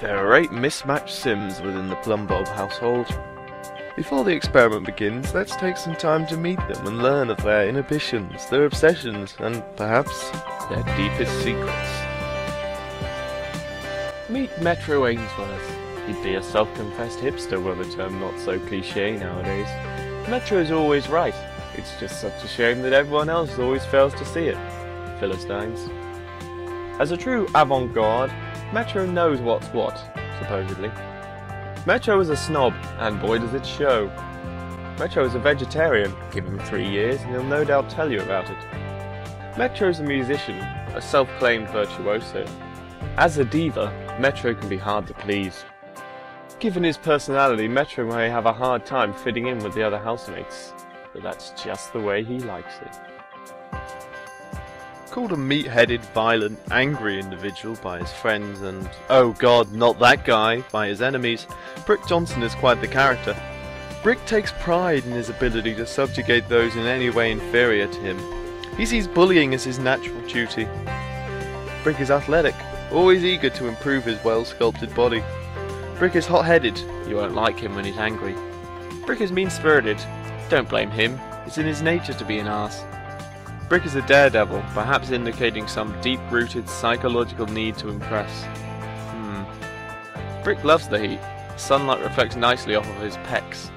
There are 8 mismatched Sims within the Plumbob household. Before the experiment begins, let's take some time to meet them and learn of their inhibitions, their obsessions, and perhaps their deepest secrets. Meet Metro Ainsworth. He'd be a self-confessed hipster were the term not so cliché nowadays. Metro's always right. It's just such a shame that everyone else always fails to see it. Philistines. As a true avant-garde, Metro knows what's what, supposedly. Metro is a snob, and boy does it show. Metro is a vegetarian. Give him 3 years and he'll no doubt tell you about it. Metro's a musician, a self-claimed virtuoso. As a diva, Metro can be hard to please. Given his personality, Metro may have a hard time fitting in with the other housemates, but that's just the way he likes it. Called a meat-headed, violent, angry individual by his friends and, oh god, not that guy, by his enemies, Brick Johnson is quite the character. Brick takes pride in his ability to subjugate those in any way inferior to him. He sees bullying as his natural duty. Brick is athletic, always eager to improve his well-sculpted body. Brick is hot-headed, you won't like him when he's angry. Brick is mean-spirited, don't blame him, it's in his nature to be an arse. Brick is a daredevil, perhaps indicating some deep-rooted psychological need to impress. Brick loves the heat. Sunlight reflects nicely off of his pecs.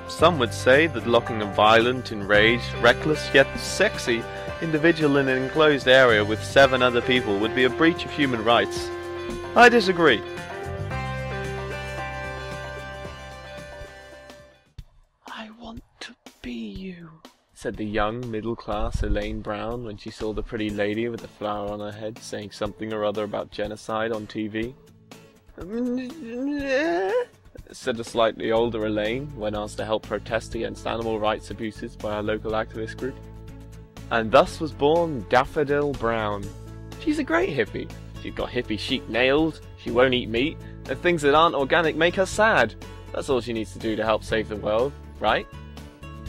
Some would say that locking a violent, enraged, reckless, yet sexy individual in an enclosed area with 7 other people would be a breach of human rights. I disagree. I want to be you, said the young, middle-class Elaine Brown when she saw the pretty lady with the flower on her head saying something or other about genocide on TV. Said a slightly older Elaine when asked to help protest against animal rights abuses by a local activist group. And thus was born Daffodil Brown. She's a great hippie. She's got hippie chic nails, she won't eat meat, and things that aren't organic make her sad. That's all she needs to do to help save the world, right?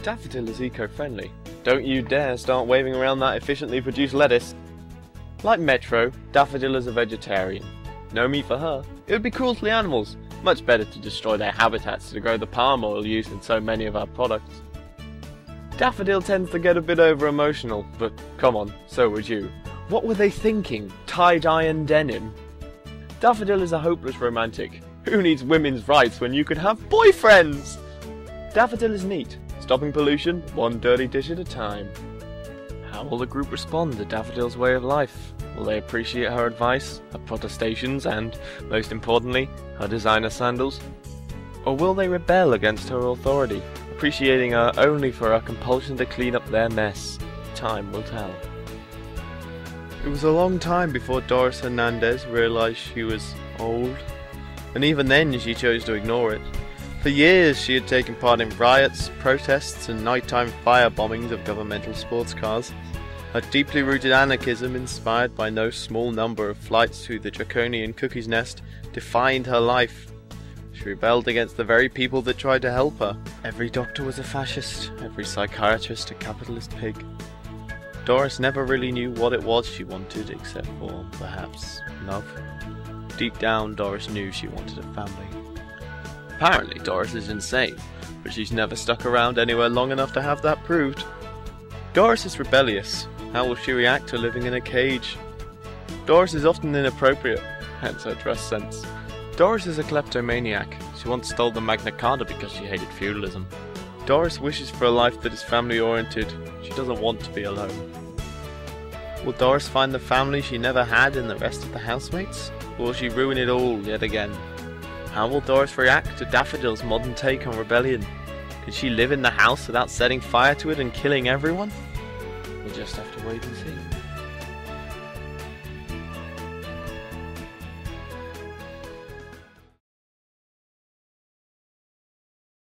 Daffodil is eco-friendly. Don't you dare start waving around that efficiently produced lettuce. Like Metro, Daffodil is a vegetarian. No meat for her. It would be cruel to the animals. Much better to destroy their habitats to grow the palm oil used in so many of our products. Daffodil tends to get a bit over-emotional, but come on, so would you. What were they thinking? Tie-dye and denim? Daffodil is a hopeless romantic. Who needs women's rights when you could have boyfriends? Daffodil is neat, stopping pollution one dirty dish at a time. How will the group respond to Daffodil's way of life? Will they appreciate her advice, her protestations, and, most importantly, her designer sandals? Or will they rebel against her authority, appreciating her only for her compulsion to clean up their mess? Time will tell. It was a long time before Doris Hernandez realized she was old, and even then she chose to ignore it. For years she had taken part in riots, protests, and nighttime firebombings of governmental sports cars. Her deeply rooted anarchism, inspired by no small number of flights to the draconian Cookie's Nest, defined her life. She rebelled against the very people that tried to help her. Every doctor was a fascist, every psychiatrist a capitalist pig. Doris never really knew what it was she wanted, except for, perhaps, love. Deep down, Doris knew she wanted a family. Apparently, Doris is insane, but she's never stuck around anywhere long enough to have that proved. Doris is rebellious. How will she react to living in a cage? Doris is often inappropriate, hence her dress sense. Doris is a kleptomaniac. She once stole the Magna Carta because she hated feudalism. Doris wishes for a life that is family-oriented. She doesn't want to be alone. Will Doris find the family she never had in the rest of the housemates? Or will she ruin it all yet again? How will Doris react to Daffodil's modern take on rebellion? Can she live in the house without setting fire to it and killing everyone? We'll just have to wait and see.